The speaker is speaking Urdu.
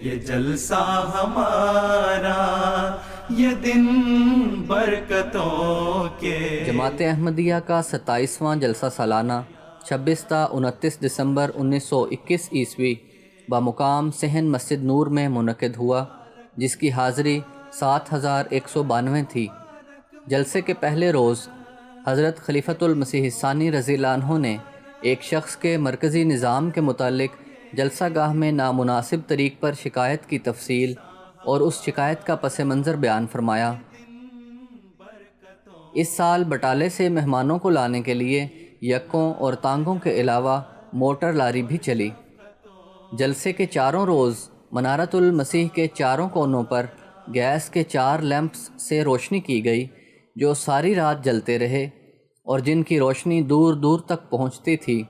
یہ جلسہ ہمارا، یہ دن برکتوں کے۔ جماعت احمدیہ کا 27واں جلسہ سالانہ 26 تا 29 دسمبر 1921 عیسوی بمقام صحن مسجد نور میں منعقد ہوا، جس کی حاضری 7192 تھی۔ جلسے کے پہلے روز حضرت خلیفۃ المسیح الثانی رضی اللہ عنہ نے ایک شخص کے مرکزی نظام کے متعلق جلسہ گاہ میں نامناسب طریق پر شکایت کی تفصیل اور اس شکایت کا پس منظر بیان فرمایا۔ اس سال بٹالے سے مہمانوں کو لانے کے لیے یکوں اور تانگوں کے علاوہ موٹر لاری بھی چلی۔ جلسے کے چاروں روز منارۃ المسیح کے چاروں کونوں پر گیس کے 4 لیمپس سے روشنی کی گئی، جو ساری رات جلتے رہے اور جن کی روشنی دور دور تک پہنچتی تھی۔